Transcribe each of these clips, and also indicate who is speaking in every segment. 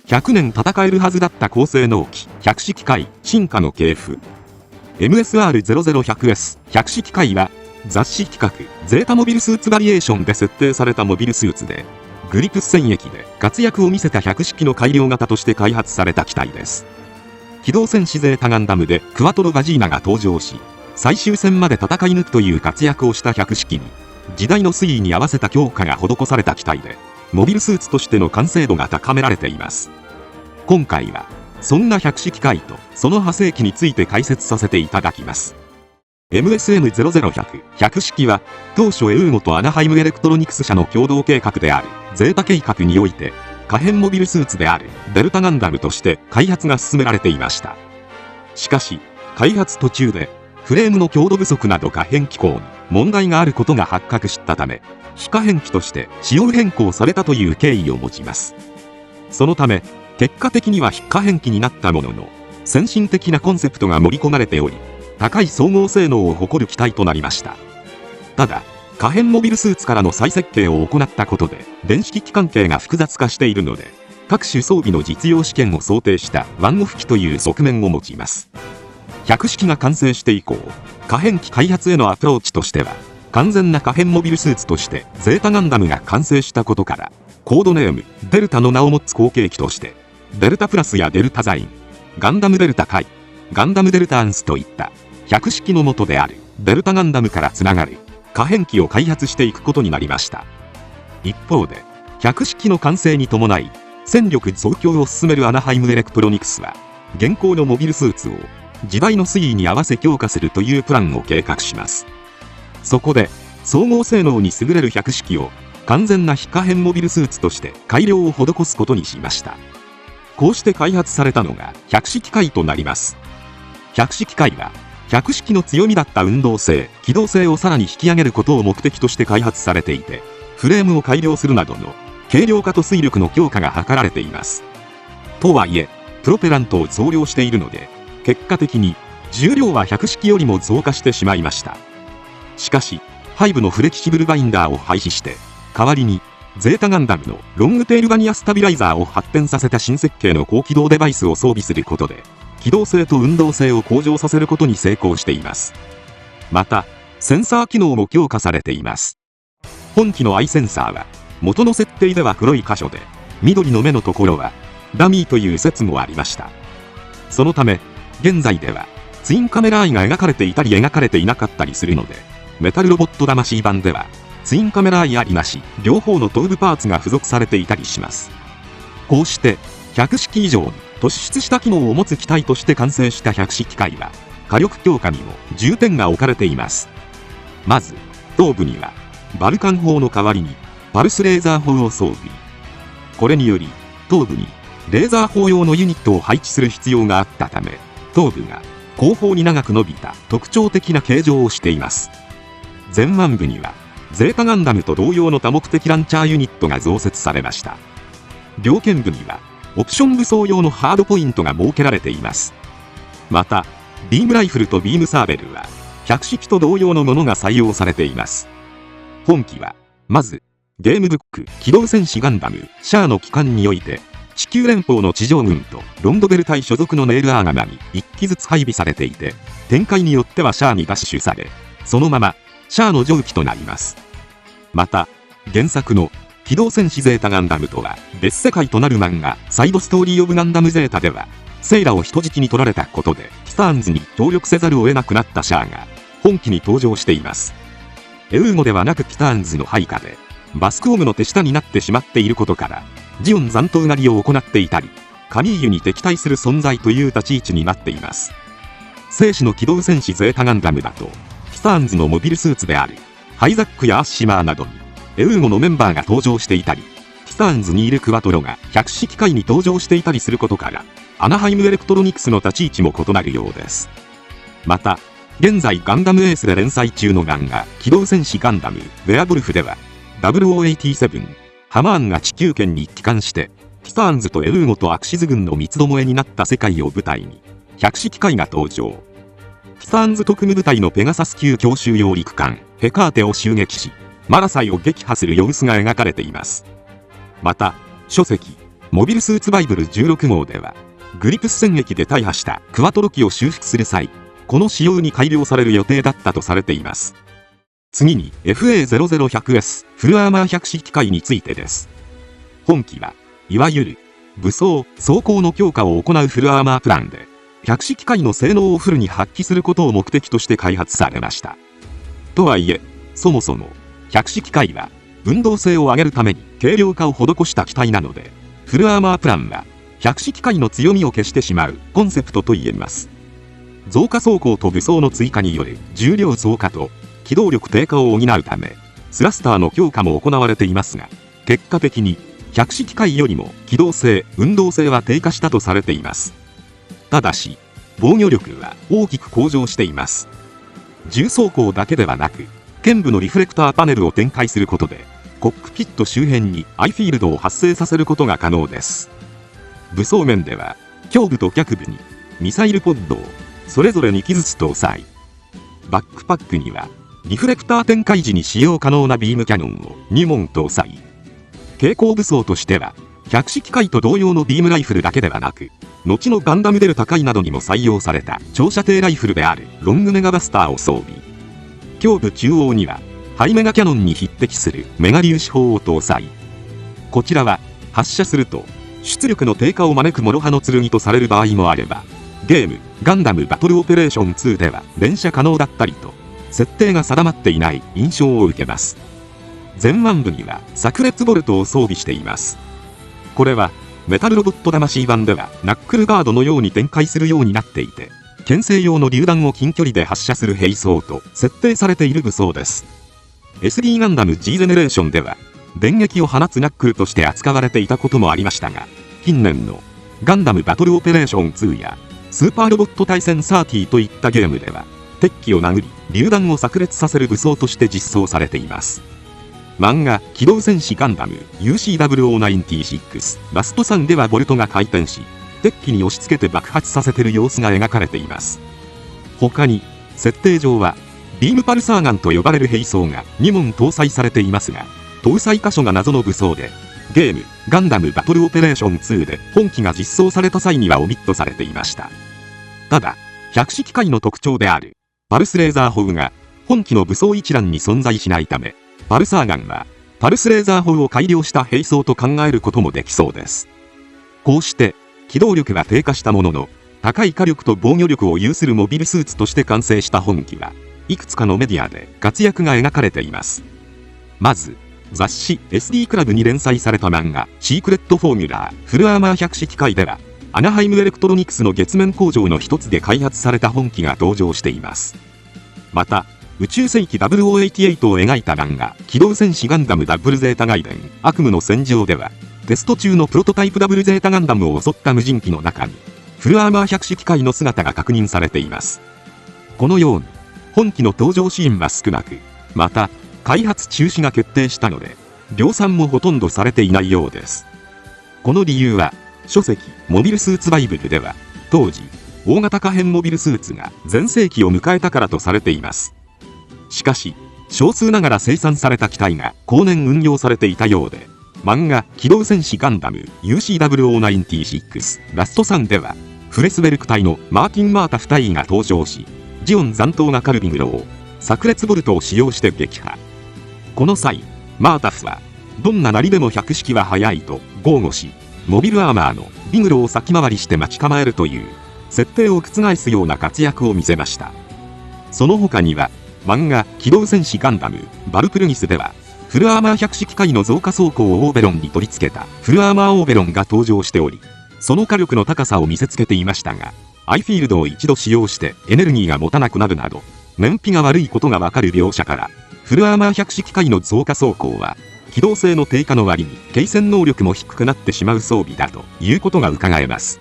Speaker 1: 100年戦えるはずだった高性能機百式機進化の系譜 MSR00100S 百式機は雑誌企画ゼータモビルスーツバリエーションで設定されたモビルスーツで、グリプス戦役で活躍を見せた百式の改良型として開発された機体です。機動戦士ゼータガンダムでクワトロ・バジーナが登場し、最終戦まで戦い抜くという活躍をした百式に時代の推移に合わせた強化が施された機体で、モビルスーツとしての完成度が高められています。今回はそんな百式機とその派生機について解説させていただきます。MSM00100 百式は当初エウーゴとアナハイムエレクトロニクス社の共同計画であるゼータ計画において、可変モビルスーツであるデルタガンダムとして開発が進められていました。しかし開発途中でフレームの強度不足など可変機構に問題があることが発覚したため、非可変機として仕様変更されたという経緯を持ちます。そのため結果的には非可変機になったものの、先進的なコンセプトが盛り込まれており、高い総合性能を誇る機体となりました。ただ可変モビルスーツからの再設計を行ったことで電子機器関係が複雑化しているので、各種装備の実用試験を想定したワンオフ機という側面を持ちます。百式が完成して以降、可変機開発へのアプローチとしては、完全な可変モビルスーツとしてゼータガンダムが完成したことから、コードネームデルタの名を持つ後継機としてデルタプラスやデルタザイン、ガンダムデルタカイ、ガンダムデルタアンスといった百式の元であるデルタガンダムからつながる可変機を開発していくことになりました。一方で百式の完成に伴い戦力増強を進めるアナハイムエレクトロニクスは、現行のモビルスーツを時代の推移に合わせ強化するというプランを計画します。そこで総合性能に優れる百式を完全な非可変モビルスーツとして改良を施すことにしました。こうして開発されたのが百式となります。百式は百式の強みだった運動性、機動性をさらに引き上げることを目的として開発されていて、フレームを改良するなどの軽量化と推力の強化が図られています。とはいえプロペラントを増量しているので、結果的に重量は百式よりも増加してしまいました。しかしハイブのフレキシブルバインダーを廃止して、代わりにゼータガンダムのロングテールバニアスタビライザーを発展させた新設計の高機動デバイスを装備することで、機動性と運動性を向上させることに成功しています。またセンサー機能も強化されています。本機のアイセンサーは元の設定では黒い箇所で、緑の目のところはダミーという説もありました。そのため現在ではツインカメラアイが描かれていたり描かれていなかったりするので、メタルロボット魂版ではツインカメラアイありなし両方の頭部パーツが付属されていたりします。こうして百式以上に突出した機能を持つ機体として完成した百式は、火力強化にも重点が置かれています。まず頭部にはバルカン砲の代わりにパルスレーザー砲を装備。これにより頭部にレーザー砲用のユニットを配置する必要があったため、頭部が後方に長く伸びた特徴的な形状をしています。前腕部にはゼータガンダムと同様の多目的ランチャーユニットが増設されました。両肩部にはオプション武装用のハードポイントが設けられています。またビームライフルとビームサーベルは百式と同様のものが採用されています。本機はまずゲームブック機動戦士ガンダムシャアの機関において、地球連邦の地上軍とロンドベル隊所属のネイルアーガマに1機ずつ配備されていて、展開によってはシャアにダッシュされ、そのままシャアの上機となります。また原作の機動戦士ゼータガンダムとは別世界となる漫画サイドストーリーオブガンダムゼータでは、セイラを人質に取られたことでティターンズに協力せざるを得なくなったシャアが本機に登場しています。エウーゴではなくティターンズの配下でバスクオムの手下になってしまっていることから、ジオン残党狩りを行っていたり、カミーユに敵対する存在という立ち位置になっています。生死の機動戦士ゼータガンダムだと、ティターンズのモビルスーツであるハイザックやアッシマーなどにエウーゴのメンバーが登場していたり、ティターンズにいるクワトロが百式機に登場していたりすることから、アナハイムエレクトロニクスの立ち位置も異なるようです。また現在ガンダムエースで連載中の漫画機動戦士ガンダムウェアボルフでは、0087ハマーンが地球圏に帰還してティターンズとエウーゴとアクシズ軍の三つどもえになった世界を舞台に百式が登場。ティターンズ特務部隊のペガサス級強襲揚陸艦ヘカーテを襲撃し、マラサイを撃破する様子が描かれています。また書籍モビルスーツバイブル16号では、グリプス戦役で大破したクワトロ機を修復する際、この仕様に改良される予定だったとされています。次に FA00100S フルアーマー百式機械についてです。本機はいわゆる武装・装甲の強化を行うフルアーマープランで、百式機械の性能をフルに発揮することを目的として開発されました。とはいえ、そもそも百式機械は運動性を上げるために軽量化を施した機体なので、フルアーマープランは百式機械の強みを消してしまうコンセプトと言えます。増加装甲と武装の追加による重量増加と機動力低下を補うため、スラスターの強化も行われていますが、結果的に百式機械よりも機動性・運動性は低下したとされています。ただし、防御力は大きく向上しています。重装甲だけではなく、剣部のリフレクターパネルを展開することで、コックピット周辺にアイフィールドを発生させることが可能です。武装面では、胸部と脚部にミサイルポッドをそれぞれ2機ずつ搭載。バックパックには、リフレクター展開時に使用可能なビームキャノンを2門搭載。携行武装としては、百式機械と同様のビームライフルだけではなく、後のガンダムデルタ界などにも採用された長射程ライフルであるロングメガバスターを装備。胸部中央には、ハイメガキャノンに匹敵するメガ粒子砲を搭載。こちらは、発射すると、出力の低下を招く諸刃の剣とされる場合もあれば、ゲーム、ガンダムバトルオペレーション2では連射可能だったりと、設定が定まっていない印象を受けます。前腕部には炸裂ボルトを装備しています。これは、メタルロボット魂版ではナックルガードのように展開するようになっていて、牽制用の榴弾を近距離で発射する兵装と設定されている武装です。SD ガンダム G ゼネレーションでは、電撃を放つナックルとして扱われていたこともありましたが、近年のガンダムバトルオペレーション2やスーパーロボット対戦30といったゲームでは、敵機を殴り、榴弾を炸裂させる武装として実装されています。漫画「機動戦士ガンダム UC0096 ラスト3」ではボルトが回転し、敵機に押し付けて爆発させている様子が描かれています。他に、設定上は、ビームパルサーガンと呼ばれる兵装が2門搭載されていますが、搭載箇所が謎の武装で、ゲーム「ガンダムバトルオペレーション2」で本機が実装された際にはオミットされていました。ただ、百式機械の特徴であるパルスレーザー砲が本機の武装一覧に存在しないため、パルサーガンはパルスレーザー砲を改良した兵装と考えることもできそうです。こうして機動力は低下したものの、高い火力と防御力を有するモビルスーツとして完成した本機はいくつかのメディアで活躍が描かれています。まず雑誌 SD クラブに連載された漫画シークレットフォーミュラーフルアーマー百式機械では、アナハイムエレクトロニクスの月面工場の一つで開発された本機が登場しています。また宇宙世紀0088を描いた漫画機動戦士ガンダムダブルゼータガイデン悪夢の戦場では、テスト中のプロトタイプダブルゼータガンダムを襲った無人機の中にフルアーマー百式機械の姿が確認されています。このように本機の登場シーンは少なく、また開発中止が決定したので量産もほとんどされていないようです。この理由は、書籍モビルスーツバイブルでは当時大型可変モビルスーツが全盛期を迎えたからとされています。しかし、少数ながら生産された機体が後年運用されていたようで、漫画「機動戦士ガンダム UC0096 ラスト3」では、フレスベルク隊のマーティン・マータフ隊員が登場し、ジオン残党がカルビグロを炸裂ボルトを使用して撃破。この際、マータフは、どんななりでも百式は速いと豪語し、モビルアーマーのビグロを先回りして待ち構えるという、設定を覆すような活躍を見せました。その他には、漫画「機動戦士ガンダムバルプルギス」では、フルアーマー百式機械の増加装甲をオーベロンに取り付けたフルアーマーオーベロンが登場しており、その火力の高さを見せつけていましたが、アイフィールドを一度使用してエネルギーが持たなくなるなど、燃費が悪いことがわかる描写から、フルアーマー百式機械の増加装甲は、機動性の低下の割に継戦能力も低くなってしまう装備だということが伺えます。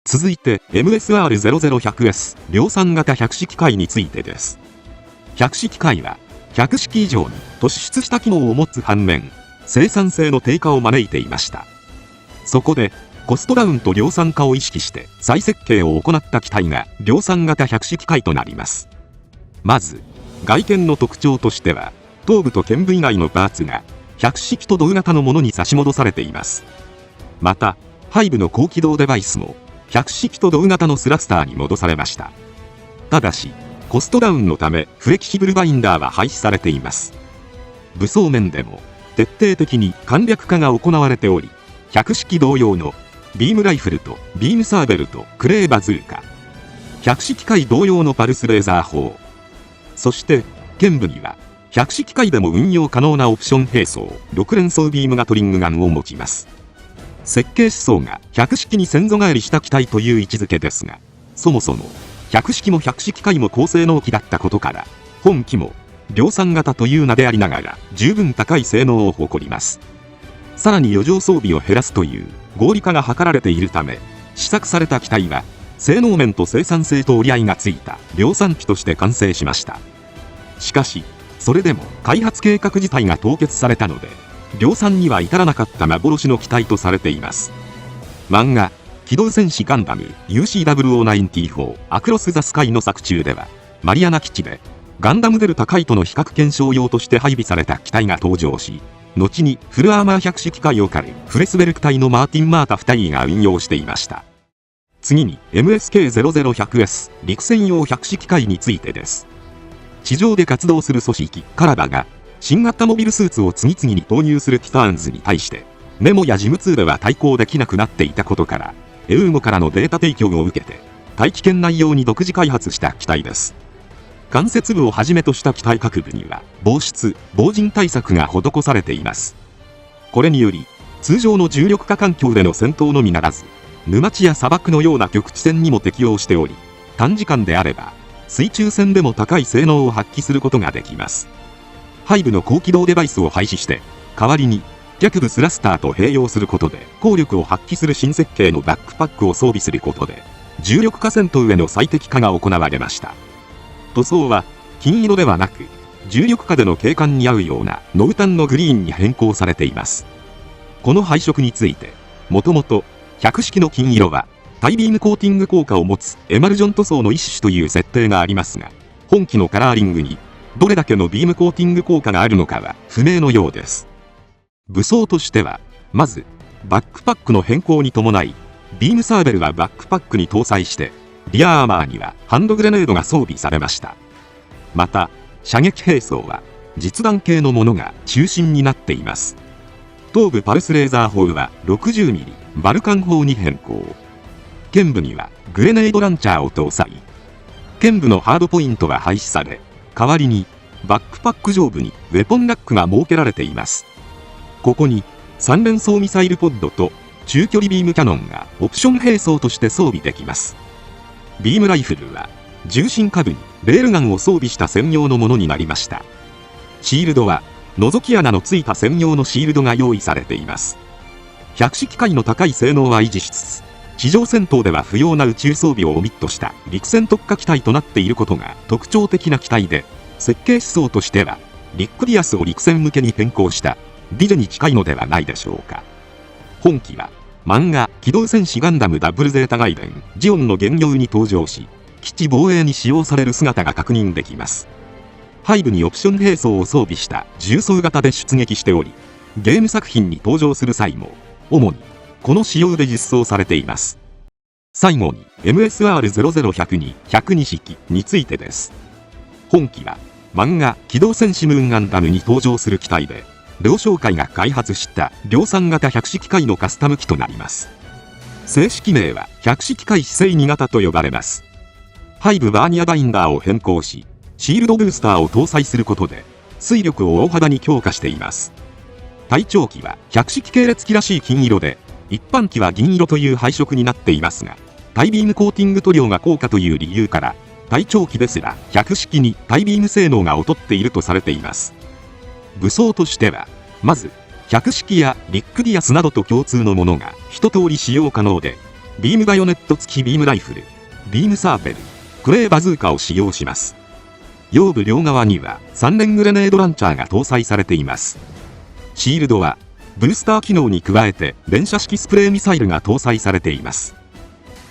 Speaker 1: 続いて MSR00100S 量産型百式機械についてです。百式機械は100式以上に突出した機能を持つ反面、生産性の低下を招いていました。そこでコストダウンと量産化を意識して再設計を行った機体が量産型百式機械となります。まず外見の特徴としては、頭部と剣部以外のパーツが百式と同型のものに差し戻されています。また、背部の高機動デバイスも、100式と同型のスラスターに戻されました。ただし、コストダウンのため、フレキシブルバインダーは廃止されています。武装面でも、徹底的に簡略化が行われており、100式同様のビームライフルとビームサーベルとクレーバズーカ、100式回同様のパルスレーザー砲、そして剣部には100式回でも運用可能なオプション兵装6連装ビームガトリングガンを持ちます。設計思想が100式に先祖返りした機体という位置づけですが、そもそも100式も100式回も高性能機だったことから、本機も量産型という名でありながら十分高い性能を誇ります。さらに余剰装備を減らすという合理化が図られているため、試作された機体は性能面と生産性と折り合いがついた量産機として完成しました。しかし、それでも開発計画自体が凍結されたので、量産には至らなかった幻の機体とされています。漫画機動戦士ガンダム UC094 アクロス・ザ・スカイの作中では、マリアナ基地でガンダムデルタカイとの比較検証用として配備された機体が登場し、後にフルアーマー100式回を狩るフレスベルク隊のマーティン・マータ2人が運用していました。次に MSK00100S 陸戦用100式回についてです。地上で活動する組織カラバが新型モビルスーツを次々に投入するティターンズに対してメモや事務通では対抗できなくなっていたことから、エウーゴからのデータ提供を受けて大気圏内用に独自開発した機体です。関節部をはじめとした機体各部には防湿・防塵対策が施されています。これにより通常の重力化環境での戦闘のみならず、沼地や砂漠のような極地戦にも適応しており、短時間であれば水中戦でも高い性能を発揮することができます。背部の高機動デバイスを廃止して、代わりに逆部スラスターと併用することで効力を発揮する新設計のバックパックを装備することで、重力化戦闘への最適化が行われました。塗装は金色ではなく、重力化での景観に合うような濃淡のグリーンに変更されています。この配色について、もともと100式の金色はタイビームコーティング効果を持つエマルジョン塗装の一種という設定がありますが、本機のカラーリングにどれだけのビームコーティング効果があるのかは不明のようです。武装としては、まずバックパックの変更に伴い、ビームサーベルはバックパックに搭載して、リアアーマーにはハンドグレネードが装備されました。また、射撃兵装は実弾系のものが中心になっています。頭部パルスレーザー砲は 60mm バルカン砲に変更。剣部にはグレネードランチャーを搭載。剣部のハードポイントは廃止され、代わりにバックパック上部にウェポンラックが設けられています。ここに3連装ミサイルポッドと中距離ビームキャノンがオプション兵装として装備できます。ビームライフルは重心下部にレールガンを装備した専用のものになりました。シールドは覗き穴のついた専用のシールドが用意されています。100式回の高い性能は維持しつつ、地上戦闘では不要な宇宙装備をオミットした陸戦特化機体となっていることが特徴的な機体で、設計思想としてはリックディアスを陸戦向けに変更したディジェに近いのではないでしょうか。本機は漫画機動戦士ガンダムダブルゼータガイデンジオンの原料に登場し、基地防衛に使用される姿が確認できます。背部にオプション兵装を装備した重装型で出撃しており、ゲーム作品に登場する際も主にこの仕様で実装されています。最後に MSR00102-102 式についてです。本機は漫画機動戦士ムーンガンダムに登場する機体で、両商会が開発した量産型100式回のカスタム機となります。正式名は100式回姿勢2型と呼ばれます。背部バーニアバインダーを変更し、シールドブースターを搭載することで推力を大幅に強化しています。隊長機は100式系列機らしい金色で、一般機は銀色という配色になっていますが、タイビームコーティング塗料が高価という理由から、隊長機ですら100式にタイビーム性能が劣っているとされています。武装としては、まず100式やリックディアスなどと共通のものが一通り使用可能で、ビームバイオネット付きビームライフル、ビームサーベル、クレーバズーカを使用します。腰部両側には3連グレネードランチャーが搭載されています。シールドはブースター機能に加えて連射式スプレーミサイルが搭載されています。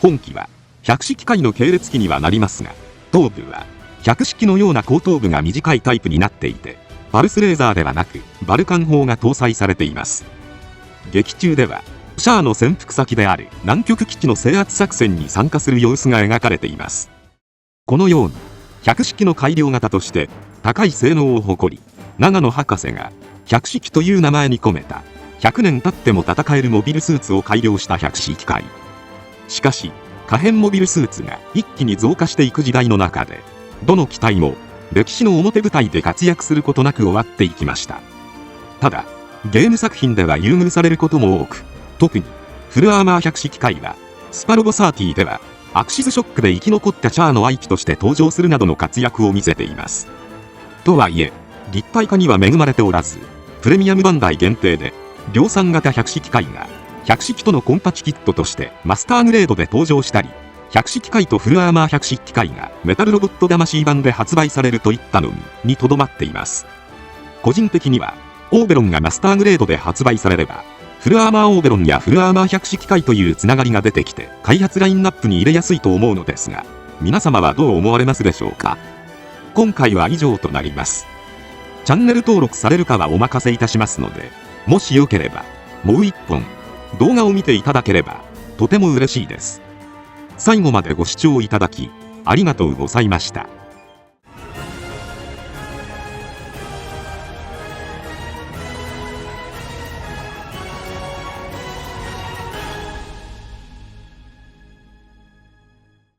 Speaker 1: 本機は100式回の系列機にはなりますが、頭部は100式のような後頭部が短いタイプになっていて、パルスレーザーではなくバルカン砲が搭載されています。劇中ではシャアの潜伏先である南極基地の制圧作戦に参加する様子が描かれています。このように100式の改良型として高い性能を誇り、長野博士が100式という名前に込めた100年経っても戦えるモビルスーツを改良した100式機械。しかし可変モビルスーツが一気に増加していく時代の中で、どの機体も歴史の表舞台で活躍することなく終わっていきました。ただゲーム作品では優遇されることも多く、特にフルアーマー100式機械はスパロボ30ではアクシスショックで生き残ったシャアの愛機として登場するなどの活躍を見せています。とはいえ立体化には恵まれておらず、プレミアムバンダイ限定で量産型100式機械が100式とのコンパチキットとしてマスターグレードで登場したり、100式機械とフルアーマー100式機械がメタルロボット魂版で発売されるといったのみにとどまっています。個人的にはオーベロンがマスターグレードで発売されれば、フルアーマーオーベロンやフルアーマー100式機械というつながりが出てきて開発ラインナップに入れやすいと思うのですが、皆様はどう思われますでしょうか。今回は以上となります。チャンネル登録されるかはお任せいたしますので、もしよければもう一本動画を見ていただければとても嬉しいです。最後までご視聴いただきありがとうございました。